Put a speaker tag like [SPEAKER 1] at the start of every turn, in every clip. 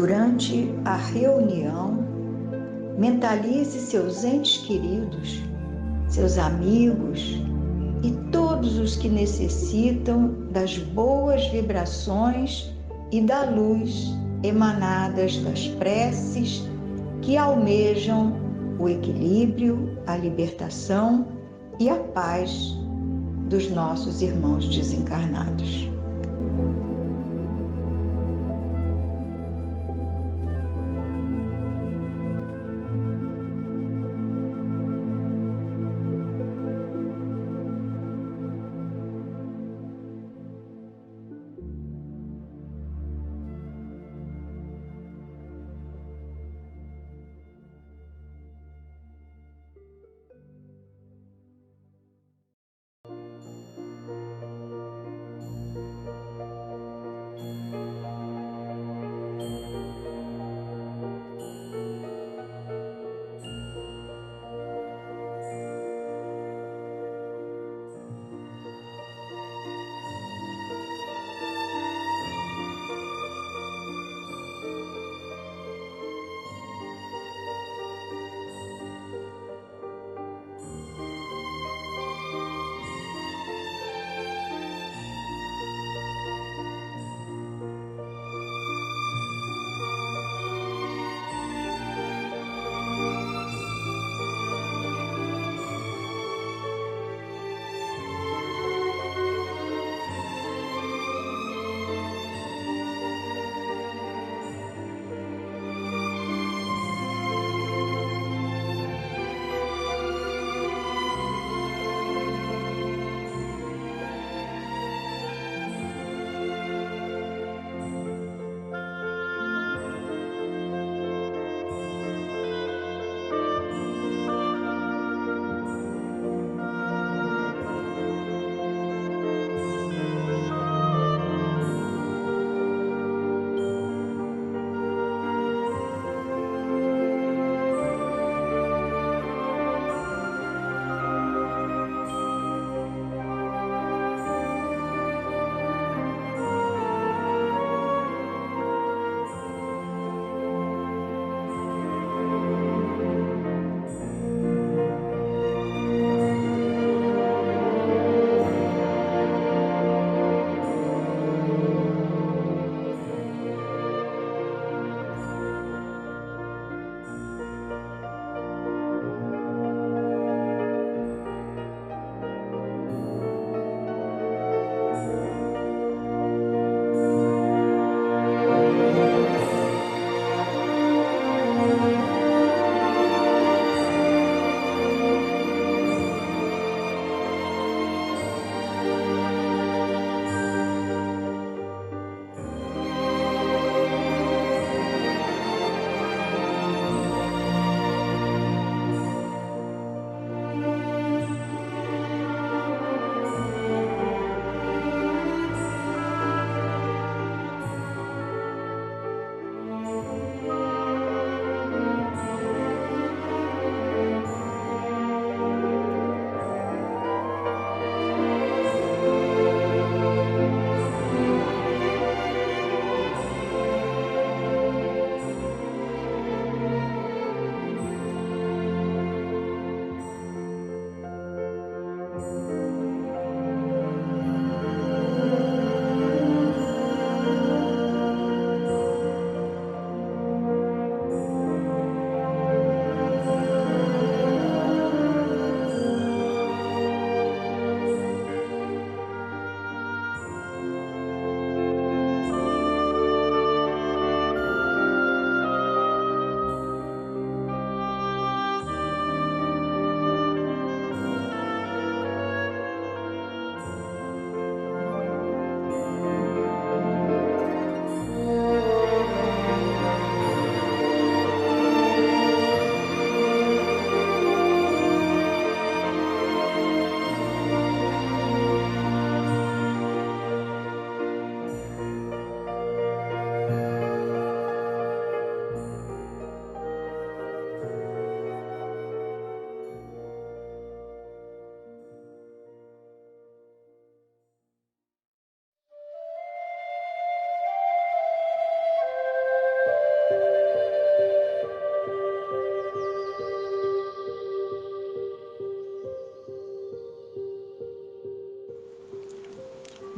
[SPEAKER 1] Durante a reunião, mentalize seus entes queridos, seus amigos e todos os que necessitam das boas vibrações e da luz emanadas das preces que almejam o equilíbrio, a libertação e a paz dos nossos irmãos desencarnados.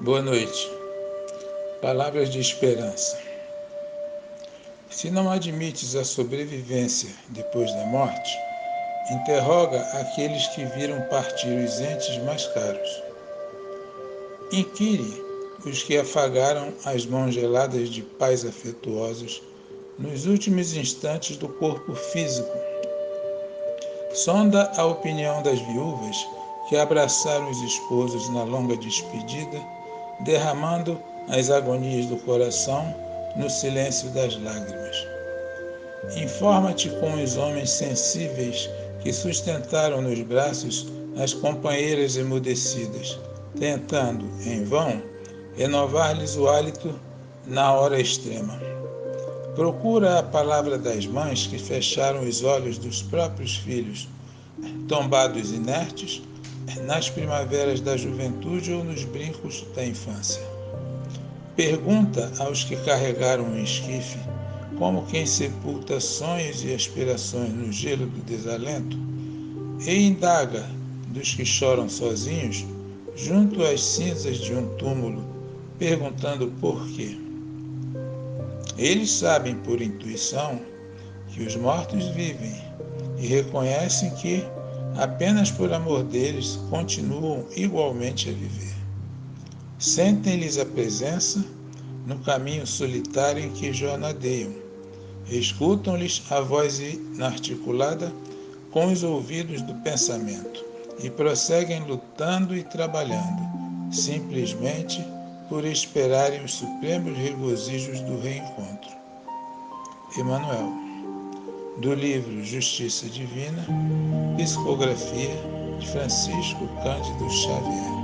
[SPEAKER 2] Boa noite. Palavras de esperança. Se não admites a sobrevivência depois da morte, interroga aqueles que viram partir os entes mais caros. Inquire os que afagaram as mãos geladas de pais afetuosos nos últimos instantes do corpo físico. Sonda a opinião das viúvas que abraçaram os esposos na longa despedida, derramando as agonias do coração no silêncio das lágrimas. Informa-te com os homens sensíveis que sustentaram nos braços as companheiras emudecidas, tentando, em vão, renovar-lhes o hálito na hora extrema. Procura a palavra das mães que fecharam os olhos dos próprios filhos, tombados inertes, nas primaveras da juventude ou nos brincos da infância. Pergunta aos que carregaram um esquife, como quem sepulta sonhos e aspirações no gelo do desalento, e indaga dos que choram sozinhos, junto às cinzas de um túmulo, perguntando por quê. Eles sabem por intuição que os mortos vivem e reconhecem que, apenas por amor deles, continuam igualmente a viver. Sentem-lhes a presença no caminho solitário em que jornadeiam. Escutam-lhes a voz inarticulada com os ouvidos do pensamento e prosseguem lutando e trabalhando, simplesmente por esperarem os supremos regozijos do reencontro. Emmanuel, do livro Justiça Divina, psicografia de Francisco Cândido Xavier.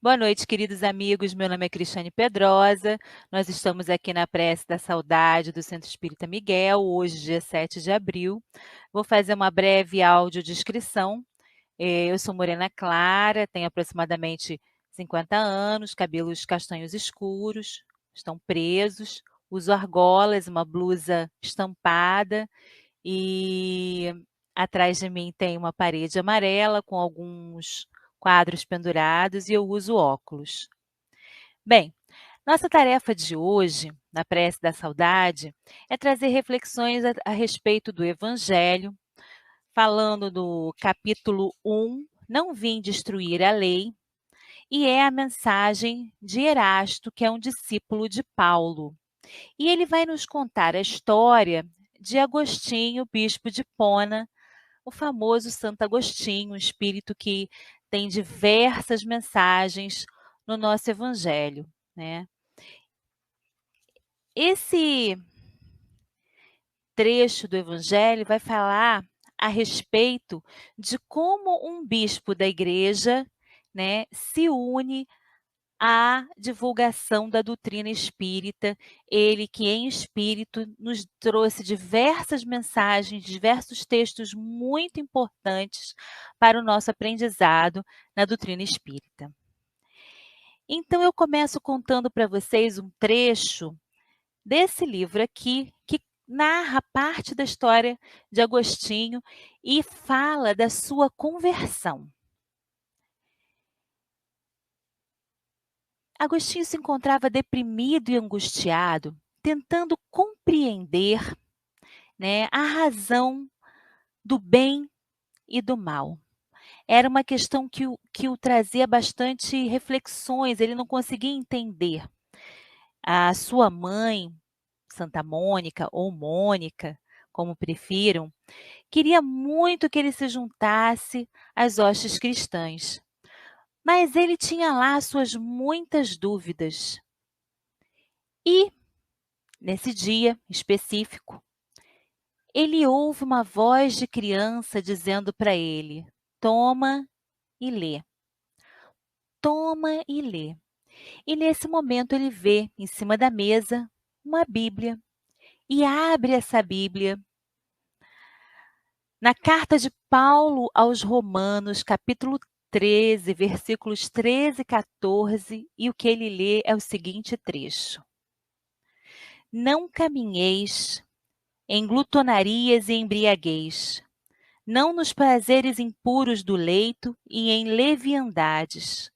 [SPEAKER 3] Boa noite, queridos amigos. Meu nome é Cristiane Pedrosa. Nós estamos aqui na Prece da Saudade do Centro Espírita Miguel, hoje, dia 7 de abril. Vou fazer uma breve audiodescrição. Eu sou morena clara, tenho aproximadamente 50 anos, cabelos castanhos escuros, estão presos, uso argolas, uma blusa estampada e atrás de mim tem uma parede amarela com alguns quadros pendurados e eu uso óculos. Bem, nossa tarefa de hoje, na Prece da Saudade, é trazer reflexões a respeito do Evangelho, falando do capítulo 1, Não vim destruir a lei, e é a mensagem de Erasto, que é um discípulo de Paulo. E ele vai nos contar a história de Agostinho, bispo de Hipona, o famoso Santo Agostinho, um espírito que tem diversas mensagens no nosso Evangelho, né? Esse trecho do Evangelho vai falar a respeito de como um bispo da igreja, né, se une à divulgação da doutrina espírita, ele que em espírito nos trouxe diversas mensagens, diversos textos muito importantes para o nosso aprendizado na doutrina espírita. Então eu começo contando para vocês um trecho desse livro aqui, que narra parte da história de Agostinho e fala da sua conversão. Agostinho se encontrava deprimido e angustiado, tentando compreender, né, a razão do bem e do mal. Era uma questão que o trazia bastante reflexões, ele não conseguia entender. A sua mãe, Santa Mônica ou Mônica, como prefiram, queria muito que ele se juntasse às hostes cristãs. Mas ele tinha lá suas muitas dúvidas. E, nesse dia específico, ele ouve uma voz de criança dizendo para ele: toma e lê. Toma e lê. E nesse momento ele vê em cima da mesa uma Bíblia. E abre essa Bíblia Na carta de Paulo aos Romanos, capítulo 13, versículos 13 e 14, e o que ele lê é o seguinte trecho: Não caminheis em glutonarias e embriaguez, não nos prazeres impuros do leito e em leviandades,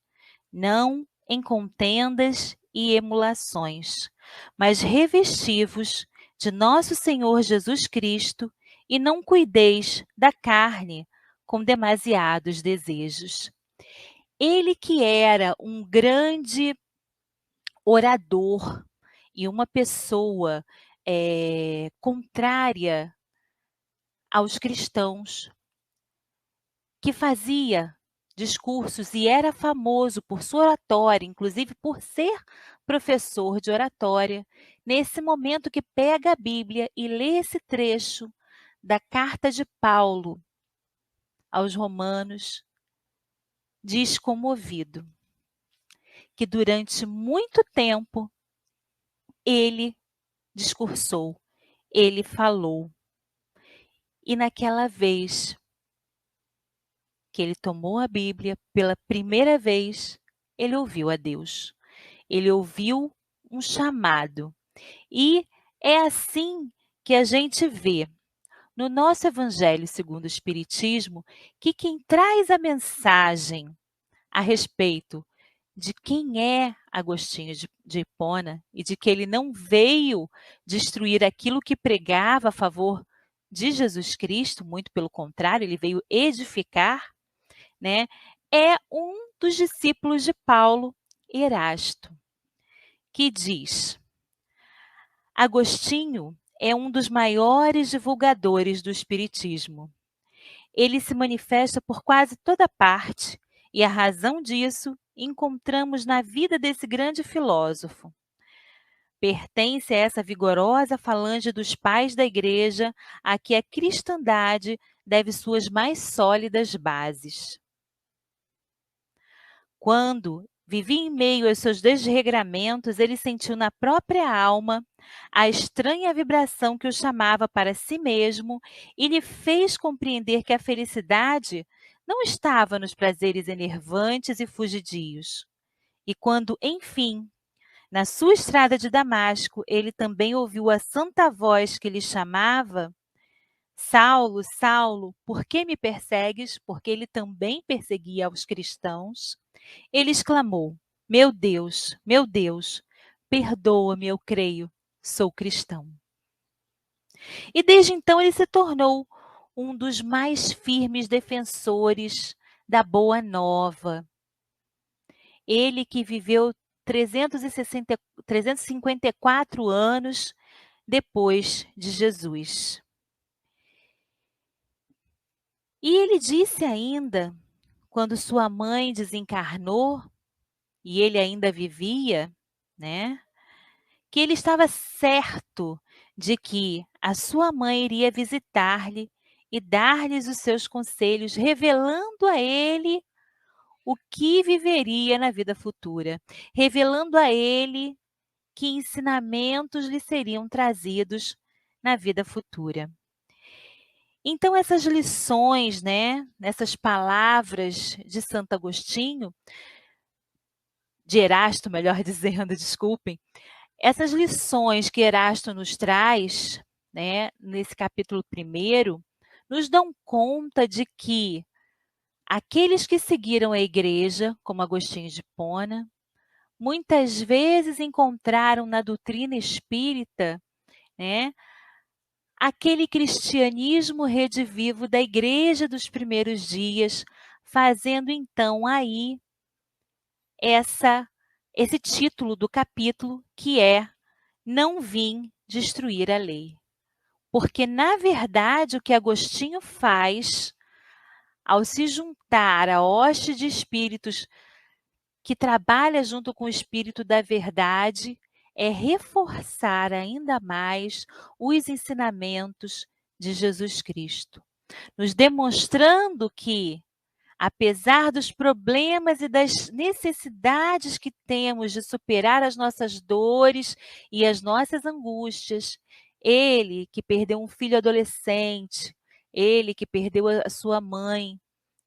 [SPEAKER 3] não em contendas e emulações, mas revesti-vos de nosso Senhor Jesus Cristo e não cuideis da carne com demasiados desejos. Ele que era um grande orador e uma pessoa contrária aos cristãos, que fazia discursos e era famoso por sua oratória, inclusive por ser professor de oratória, nesse momento que pega a Bíblia e lê esse trecho da carta de Paulo aos Romanos, diz comovido que durante muito tempo ele discursou, ele falou. E naquela vez que ele tomou a Bíblia, pela primeira vez, ele ouviu a Deus. Ele ouviu um chamado. E é assim que a gente vê no nosso Evangelho segundo o Espiritismo que quem traz a respeito de quem é Agostinho de Hipona e de que ele não veio destruir aquilo que pregava a favor de Jesus Cristo, muito pelo contrário, ele veio edificar, né? É um dos discípulos de Paulo, Erasto, que diz: Agostinho é um dos maiores divulgadores do Espiritismo. Ele se manifesta por quase toda parte, e a razão disso encontramos na vida desse grande filósofo. Pertence a essa vigorosa falange dos pais da Igreja a que a cristandade deve suas mais sólidas bases. Quando vivia em meio aos seus desregramentos, ele sentiu na própria alma a estranha vibração que o chamava para si mesmo e lhe fez compreender que a felicidade não estava nos prazeres enervantes e fugidios. E quando, enfim, na sua estrada de Damasco, ele também ouviu a santa voz que lhe chamava: Saulo, Saulo, por que me persegues? Porque ele também perseguia os cristãos. Ele exclamou: meu Deus, perdoa-me, eu creio, sou cristão. E desde então ele se tornou um dos mais firmes defensores da Boa Nova. Ele que viveu 354 anos depois de Jesus. E ele disse ainda, quando sua mãe desencarnou e ele ainda vivia, né, que ele estava certo de que a sua mãe iria visitar-lhe e dar-lhes os seus conselhos, revelando a ele o que viveria na vida futura, revelando a ele que ensinamentos lhe seriam trazidos na vida futura. Então, essas lições, né, essas palavras de Santo Agostinho, de Erasto, melhor dizendo, desculpem, essas lições que Erasto nos traz, né, nesse capítulo 1, nos dão conta de que aqueles que seguiram a igreja, como Agostinho de Hipona, muitas vezes encontraram na doutrina espírita, né, aquele cristianismo redivivo da igreja dos primeiros dias, fazendo então aí esse título do capítulo, que é Não vim destruir a lei. Porque, na verdade, o que Agostinho faz ao se juntar à hoste de espíritos que trabalha junto com o Espírito da Verdade é reforçar ainda mais os ensinamentos de Jesus Cristo, nos demonstrando que, apesar dos problemas e das necessidades que temos de superar as nossas dores e as nossas angústias, ele que perdeu um filho adolescente, ele que perdeu a sua mãe,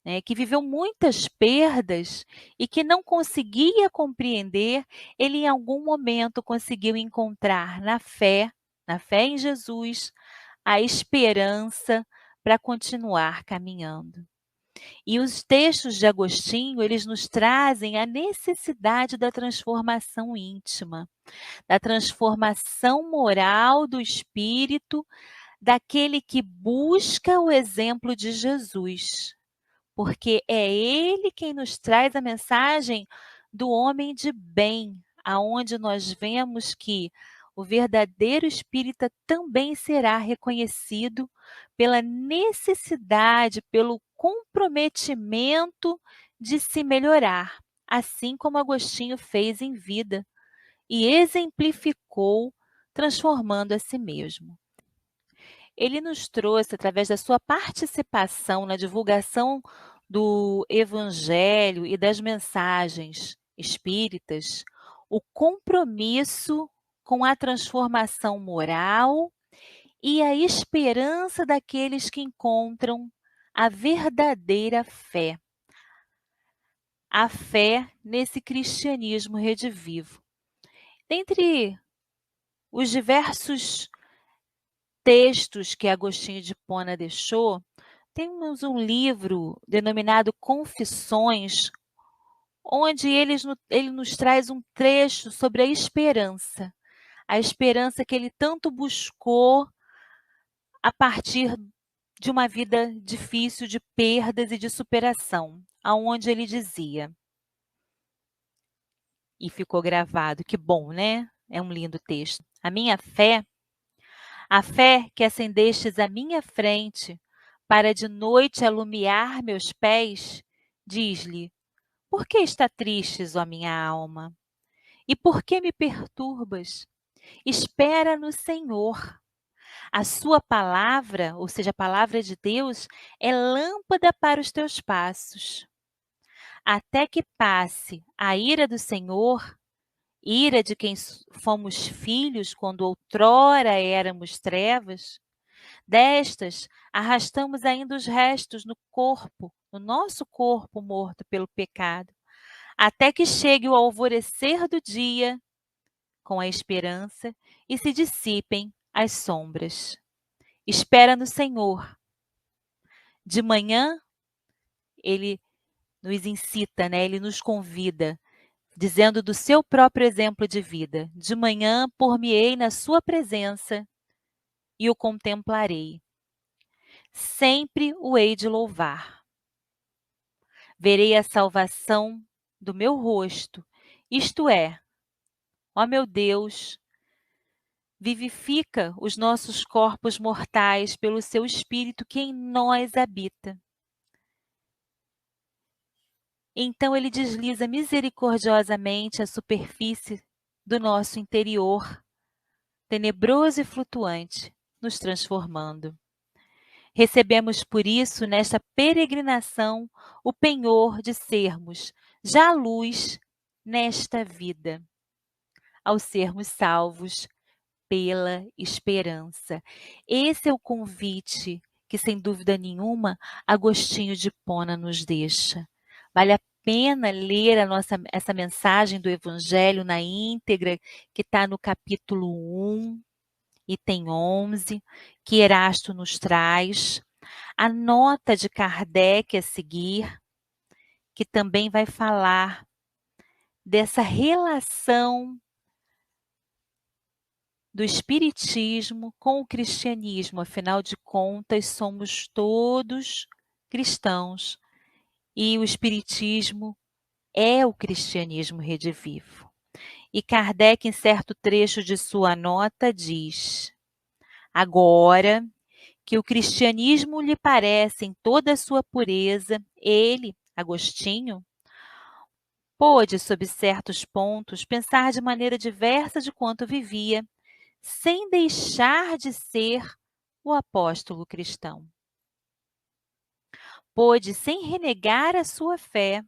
[SPEAKER 3] né, que viveu muitas perdas e que não conseguia compreender, ele em algum momento conseguiu encontrar na fé em Jesus, a esperança para continuar caminhando. E os textos de Agostinho, eles nos trazem a necessidade da transformação íntima, da transformação moral do espírito, daquele que busca o exemplo de Jesus, porque é ele quem nos traz a mensagem do homem de bem, aonde nós vemos que o verdadeiro espírita também será reconhecido pela necessidade, pelo comprometimento de se melhorar, assim como Agostinho fez em vida e exemplificou, transformando a si mesmo. Ele nos trouxe, através da sua participação na divulgação do Evangelho e das mensagens espíritas, o compromisso com a transformação moral e a esperança daqueles que encontram a verdadeira fé. A fé nesse cristianismo redivivo. Dentre os diversos textos que Agostinho de Hipona deixou, temos um livro denominado Confissões, onde ele nos traz um trecho sobre a esperança que ele tanto buscou a partir de uma vida difícil, de perdas e de superação, aonde ele dizia, e ficou gravado, que bom, né? É um lindo texto. A fé que acendestes à minha frente, para de noite alumiar meus pés, diz-lhe: por que está tristes, ó minha alma? E por que me perturbas? Espera no Senhor. A sua palavra, ou seja, a palavra de Deus, é lâmpada para os teus passos. Até que passe a ira do Senhor, ira de quem fomos filhos quando outrora éramos trevas, destas, arrastamos ainda os restos no corpo, no nosso corpo morto pelo pecado, até que chegue o alvorecer do dia, com a esperança, e se dissipem as sombras. Espera no Senhor. De manhã, ele nos incita, né? Ele nos convida, dizendo do seu próprio exemplo de vida: de manhã por-me-ei na sua presença e o contemplarei. Sempre o hei de louvar. Verei a salvação do meu rosto, isto é, ó meu Deus, vivifica os nossos corpos mortais pelo seu Espírito que em nós habita. Então ele desliza misericordiosamente a superfície do nosso interior, tenebroso e flutuante, nos transformando. Recebemos por isso, nesta peregrinação, o penhor de sermos já luz nesta vida, ao sermos salvos pela esperança. Esse é o convite que, sem dúvida nenhuma, Agostinho de Hipona nos deixa. Vale a pena ler essa mensagem do Evangelho na íntegra, que está no capítulo 1, item 11, que Erasto nos traz. A nota de Kardec a seguir, que também vai falar dessa relação do espiritismo com o cristianismo. Afinal de contas, somos todos cristãos e o espiritismo é o cristianismo redivivo. E Kardec, em certo trecho de sua nota, diz: agora que o cristianismo lhe parece em toda a sua pureza, ele, Agostinho, pôde, sob certos pontos, pensar de maneira diversa de quanto vivia, sem deixar de ser o apóstolo cristão. Pôde, sem renegar a sua fé,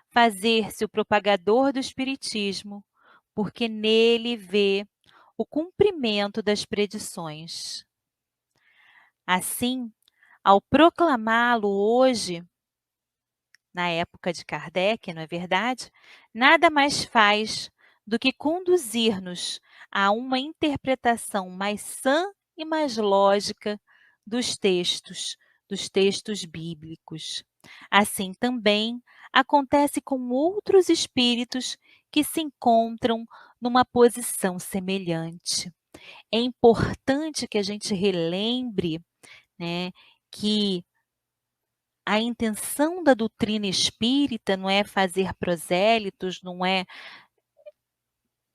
[SPEAKER 3] fazer-se o propagador do espiritismo, porque nele vê o cumprimento das predições. Assim, ao proclamá-lo hoje, na época de Kardec, não é verdade? Nada mais faz do que conduzir-nos a uma interpretação mais sã e mais lógica dos textos bíblicos. Assim também acontece com outros espíritos que se encontram numa posição semelhante. É importante que a gente relembre, né, que a intenção da doutrina espírita não é fazer prosélitos, não é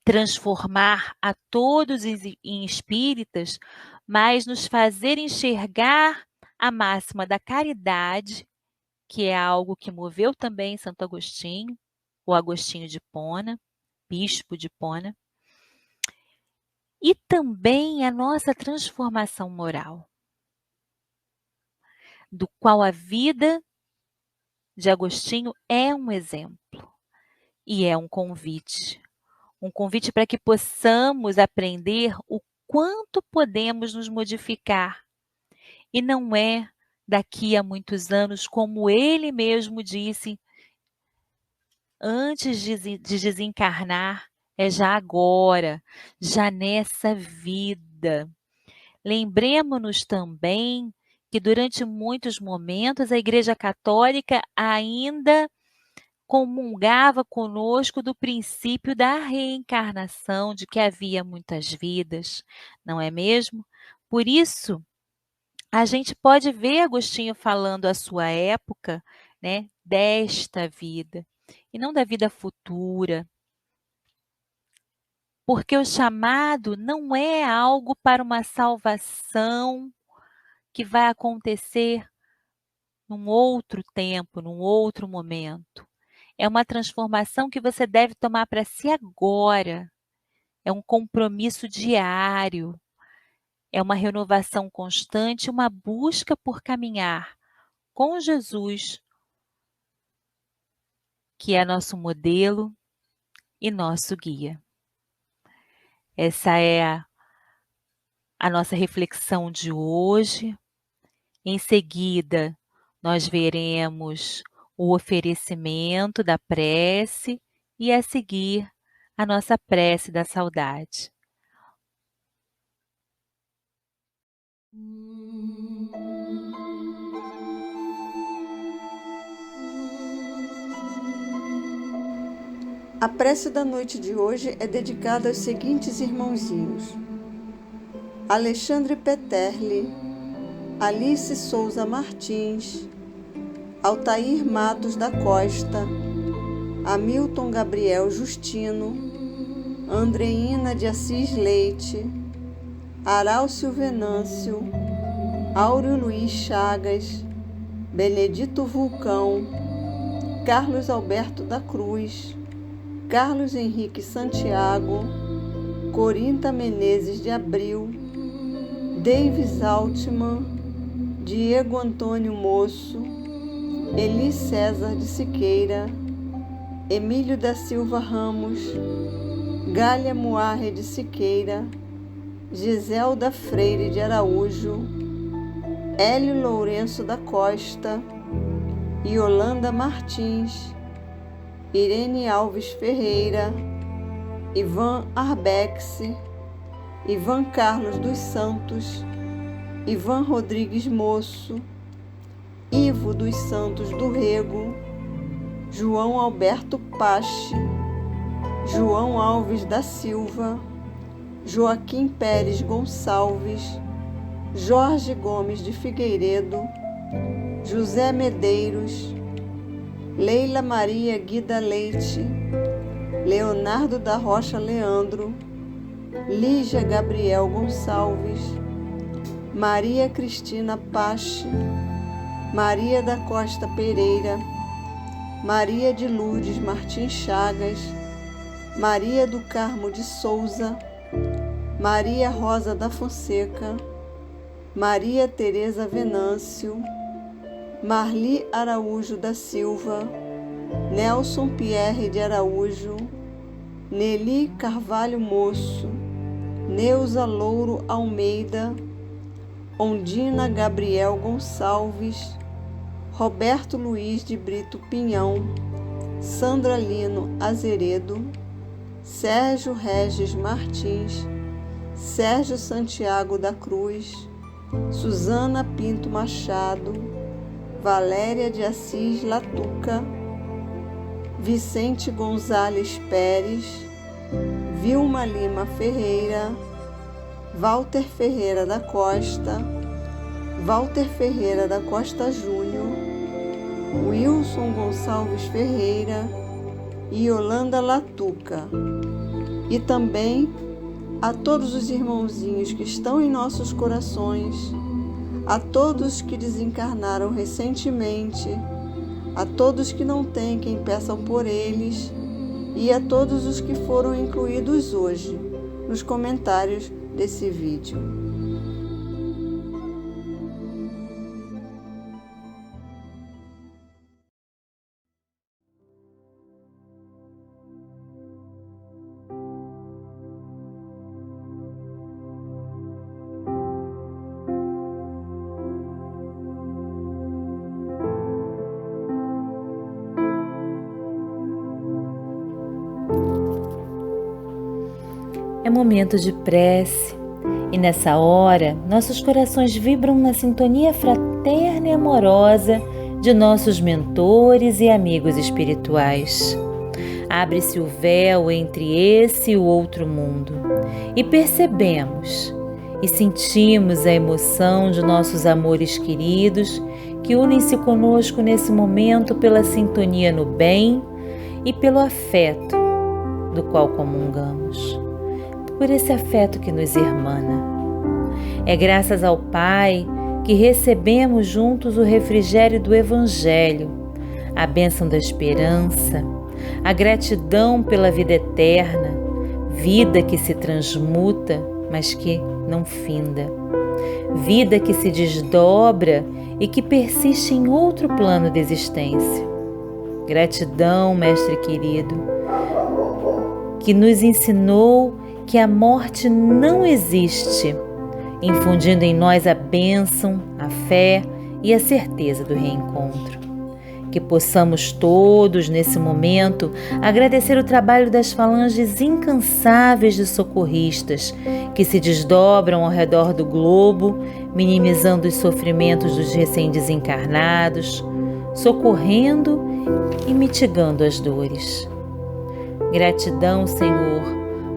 [SPEAKER 3] transformar a todos em espíritas, mas nos fazer enxergar a máxima da caridade, que é algo que moveu também Santo Agostinho, o Agostinho de Hipona, bispo de Hipona, e também a nossa transformação moral, do qual a vida de Agostinho é um exemplo e é um convite para que possamos aprender o quanto podemos nos modificar. E não é daqui a muitos anos, como ele mesmo disse, antes de desencarnar, é já agora, já nessa vida. Lembremos-nos também que durante muitos momentos a Igreja Católica ainda comungava conosco do princípio da reencarnação, de que havia muitas vidas, não é mesmo? Por isso, a gente pode ver Agostinho falando à sua época, né, desta vida, e não da vida futura. Porque o chamado não é algo para uma salvação que vai acontecer num outro tempo, num outro momento. É uma transformação que você deve tomar para si agora. É um compromisso diário. É uma renovação constante, uma busca por caminhar com Jesus, que é nosso modelo e nosso guia. Essa é a nossa reflexão de hoje. Em seguida, nós veremos o oferecimento da prece e, a seguir, a nossa prece da saudade.
[SPEAKER 1] A prece da noite de hoje é dedicada aos seguintes irmãozinhos: Alexandre Peterle, Alice Souza Martins, Altair Matos da Costa, Hamilton Gabriel Justino, Andreina de Assis Leite, Arálcio Venâncio, Áureo Luiz Chagas, Benedito Vulcão, Carlos Alberto da Cruz, Carlos Henrique Santiago, Corinta Menezes de Abril, Davis Altman, Diego Antônio Moço, Eli César de Siqueira, Emílio da Silva Ramos, Gália Moarre de Siqueira, Giselda Freire de Araújo, Hélio Lourenço da Costa, Yolanda Martins, Irene Alves Ferreira, Ivan Arbex, Ivan Carlos dos Santos, Ivan Rodrigues Moço, Ivo dos Santos do Rego, João Alberto Pache, João Alves da Silva, Joaquim Pérez Gonçalves, Jorge Gomes de Figueiredo, José Medeiros, Leila Maria Guida Leite, Leonardo da Rocha Leandro, Lígia Gabriel Gonçalves, Maria Cristina Pache, Maria da Costa Pereira, Maria de Lourdes Martins Chagas, Maria do Carmo de Souza, Maria Rosa da Fonseca, Maria Tereza Venâncio, Marli Araújo da Silva, Nelson Pierre de Araújo, Nelly Carvalho Moço, Neuza Louro Almeida, Ondina Gabriel Gonçalves, Roberto Luiz de Brito Pinhão, Sandra Lino Azeredo, Sérgio Regis Martins, Sérgio Santiago da Cruz, Suzana Pinto Machado, Valéria de Assis Latuca, Vicente Gonzales Pérez, Vilma Lima Ferreira, Walter Ferreira da Costa, Walter Ferreira da Costa Júnior, Wilson Gonçalves Ferreira e Yolanda Latuca. E também a todos os irmãozinhos que estão em nossos corações, a todos que desencarnaram recentemente, a todos que não têm quem peçam por eles e a todos os que foram incluídos hoje nos comentários desse vídeo.
[SPEAKER 3] É momento de prece e nessa hora nossos corações vibram na sintonia fraterna e amorosa de nossos mentores e amigos espirituais. Abre-se o véu entre esse e o outro mundo e percebemos e sentimos a emoção de nossos amores queridos que unem-se conosco nesse momento pela sintonia no bem e pelo afeto do qual comungamos. Por esse afeto que nos irmana. É graças ao Pai que recebemos juntos o refrigério do Evangelho, a bênção da esperança, a gratidão pela vida eterna, vida que se transmuta, mas que não finda, vida que se desdobra e que persiste em outro plano de existência. Gratidão, Mestre querido, que nos ensinou que a morte não existe, infundindo em nós a bênção, a fé e a certeza do reencontro. Que possamos todos, nesse momento, agradecer o trabalho das falanges incansáveis de socorristas que se desdobram ao redor do globo, minimizando os sofrimentos dos recém-desencarnados, socorrendo e mitigando as dores. Gratidão, Senhor,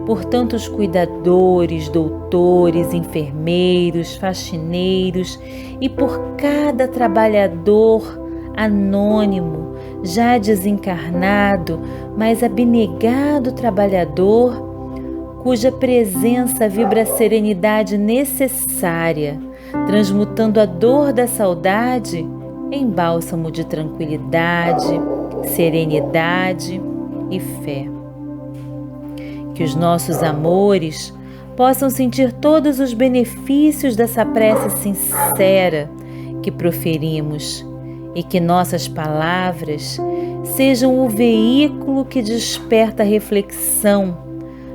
[SPEAKER 3] por tantos cuidadores, doutores, enfermeiros, faxineiros e por cada trabalhador anônimo, já desencarnado, mas abnegado trabalhador, cuja presença vibra a serenidade necessária, transmutando a dor da saudade em bálsamo de tranquilidade, serenidade e fé. Que os nossos amores possam sentir todos os benefícios dessa prece sincera que proferimos e que nossas palavras sejam o veículo que desperta a reflexão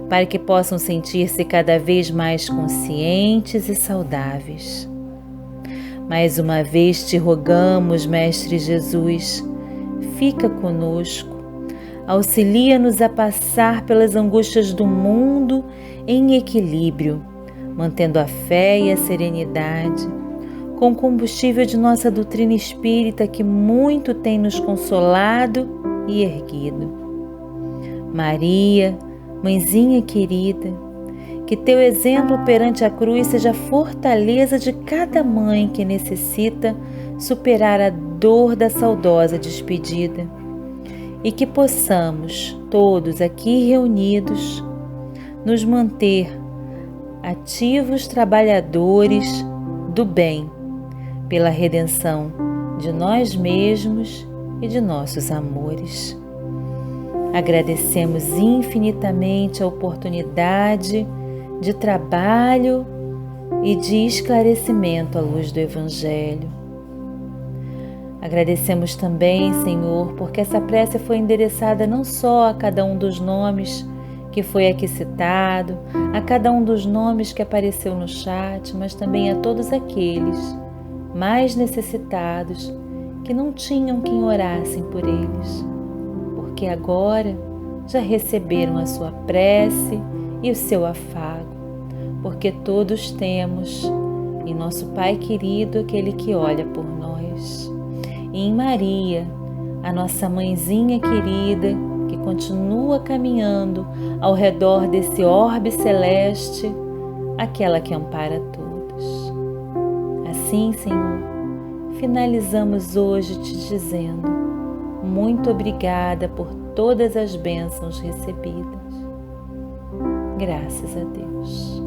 [SPEAKER 3] para que possam sentir-se cada vez mais conscientes e saudáveis. Mais uma vez te rogamos, Mestre Jesus, fica conosco. Auxilia-nos a passar pelas angústias do mundo em equilíbrio, mantendo a fé e a serenidade, com o combustível de nossa doutrina espírita que muito tem nos consolado e erguido. Maria, mãezinha querida, que teu exemplo perante a cruz seja a fortaleza de cada mãe que necessita superar a dor da saudosa despedida. E que possamos, todos aqui reunidos, nos manter ativos trabalhadores do bem, pela redenção de nós mesmos e de nossos amores. Agradecemos infinitamente a oportunidade de trabalho e de esclarecimento à luz do Evangelho. Agradecemos também, Senhor, porque essa prece foi endereçada não só a cada um dos nomes que foi aqui citado, a cada um dos nomes que apareceu no chat, mas também a todos aqueles mais necessitados que não tinham quem orassem por eles, porque agora já receberam a sua prece e o seu afago, porque todos temos em nosso Pai querido aquele que olha por nós, e em Maria, a nossa mãezinha querida, que continua caminhando ao redor desse orbe celeste, aquela que ampara todos. Assim, Senhor, finalizamos hoje te dizendo muito obrigada por todas as bênçãos recebidas. Graças a Deus.